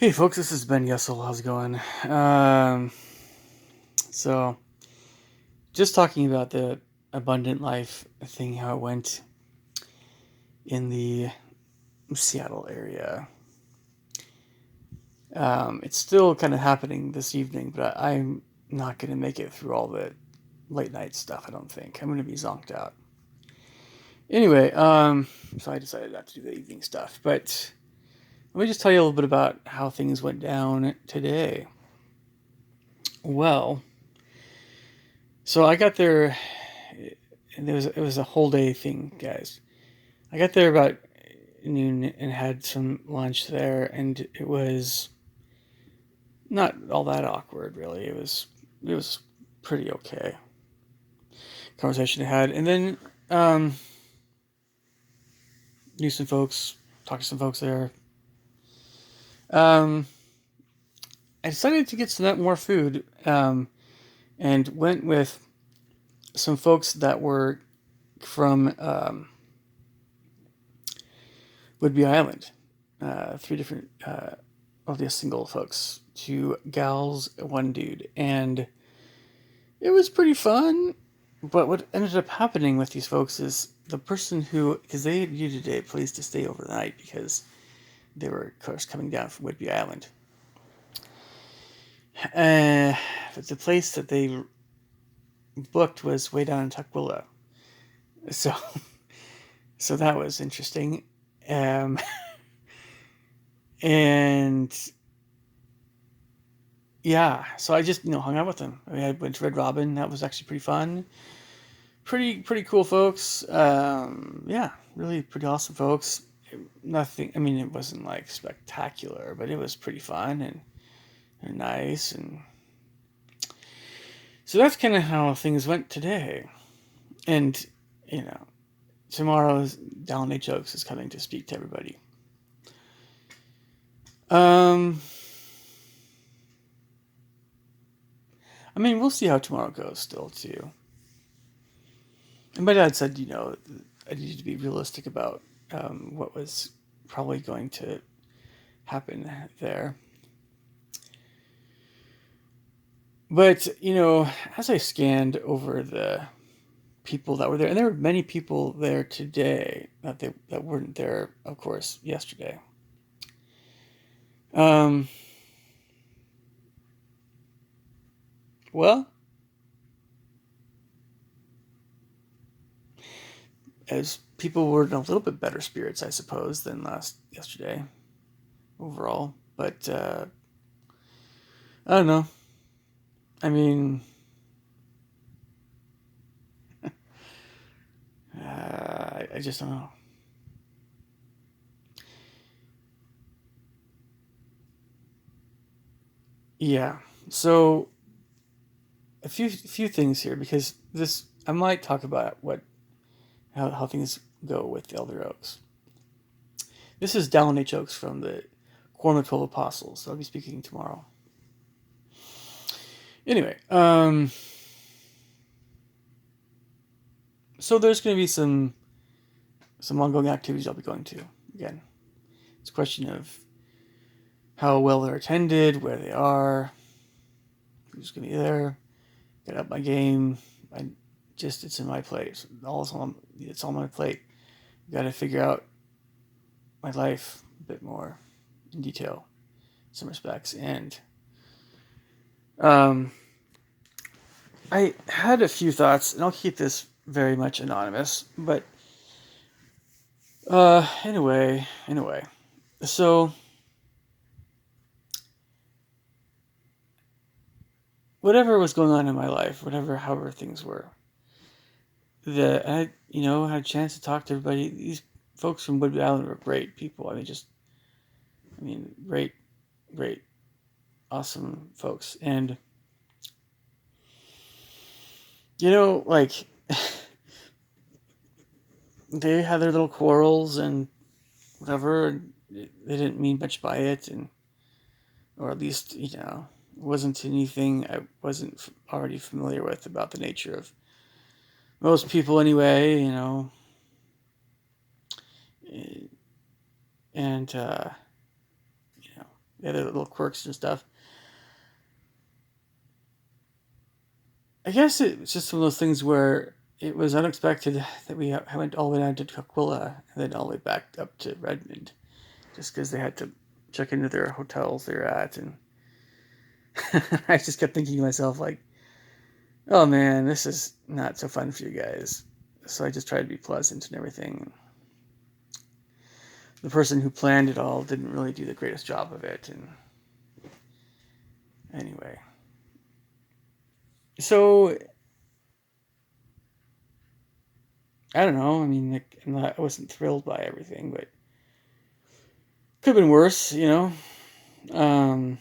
Hey folks, this is Ben Yessel. How's it going? Um, so just talking about the abundant life thing, how it went in the Seattle area. It's still kind of happening this evening, but I'm not going to make it through all the late night stuff. I don't think I'm going to be zonked out. Anyway, so I decided not to do the evening stuff. But let me just tell you a little bit about how things went down today. Well, so I got there and it was a whole day thing, guys. I got there about noon and had some lunch there, and it was not all that awkward, really. It was pretty okay conversation I had, and then knew some folks, talked to some folks there. Um, I decided to get some more food, and went with some folks that were from Whidbey Island. Three different LDS single folks, two gals, one dude, and it was pretty fun. But what ended up happening with these folks is the person who, because they needed a place to stay overnight because they were, of course, coming down from Whidbey Island. Uh, but the place that they booked was way down in Tukwila. So, so that was interesting. Um, and yeah, so I just hung out with them. I went to Red Robin. That was actually pretty fun. Pretty cool folks. Yeah, really pretty awesome folks. Nothing. I mean, it wasn't like spectacular, but it was pretty fun and nice. And so that's kind of how things went today. And you know, tomorrow's Dallin H. Oaks is coming to speak to everybody. Um, I mean, we'll see how tomorrow goes. Still, too. And my dad said, I needed to be realistic about what was probably going to happen there. But, as I scanned over the people that were there, and there were many people there today that weren't there, of course, yesterday. Um, well, as people were in a little bit better spirits, I suppose, than yesterday overall. But I don't know. I mean, I just don't know. Yeah. So a few things here because this I might talk about how things go with the Elder Oaks. This is Dallin H. Oaks from the Quorum of 12 Apostles. I'll be speaking tomorrow. Anyway, so there's going to be some ongoing activities I'll be going to. Again, it's a question of how well they're attended, where they are, who's going to be there. Get up my game. It's in my plate. It's on my plate. Got to figure out my life a bit more in detail, in some respects, and um, I had a few thoughts, and I'll keep this very much anonymous. But anyway, so whatever was going on in my life, however things were, I had a chance to talk to everybody. These folks from Whidbey Island were great people. Great, great, awesome folks, and like they had their little quarrels and whatever. And they didn't mean much by it, or at least it wasn't anything I wasn't already familiar with about the nature of most people anyway. And they had their little quirks and stuff. I guess it was just one of those things where it was unexpected that we went all the way down to Tukwila and then all the way back up to Redmond, just because they had to check into their hotels they're at, and I just kept thinking to myself like, oh man, this is not so fun for you guys. So I just tried to be pleasant and everything. The person who planned it all didn't really do the greatest job of it, and anyway. So I don't know. I mean, I wasn't thrilled by everything, but could have been worse, you know. Um,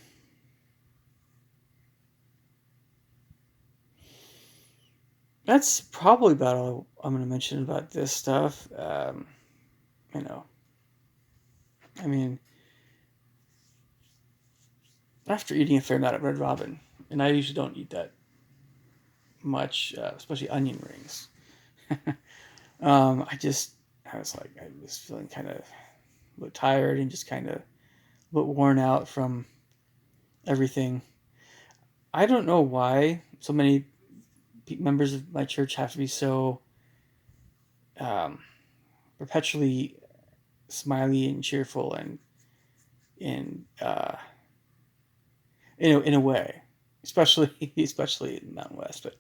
that's probably about all I'm going to mention about this stuff. You know, I mean, after eating a fair amount of Red Robin, and I usually don't eat that much, especially onion rings. I was like, I was feeling kind of a bit tired and just kind of a bit worn out from everything. I don't know why so many members of my church have to be so um, perpetually smiley and cheerful and in a way, especially in Mountain West, but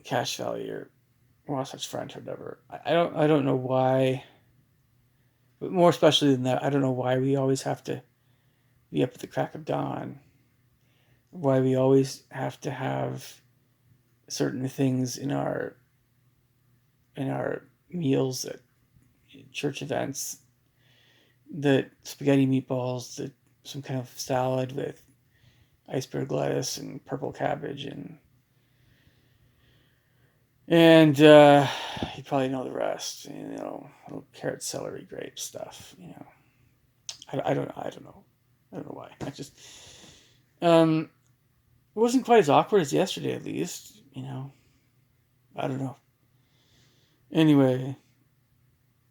Cache Valley or Wasatch Front or whatever. I don't know why, but more especially than that, I don't know why we always have to be up at the crack of dawn. Why we always have to have certain things in our meals at church events. The spaghetti meatballs, some kind of salad with iceberg lettuce and purple cabbage and you probably know the rest. You know, little carrot, celery, grape stuff. You know, I don't know. I don't know why. I just it wasn't quite as awkward as yesterday, at least. You know, I don't know. Anyway,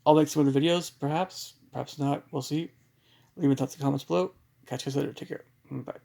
I'll make some other videos, perhaps not. We'll see. Leave your thoughts in the comments below. Catch you guys later. Take care. Bye.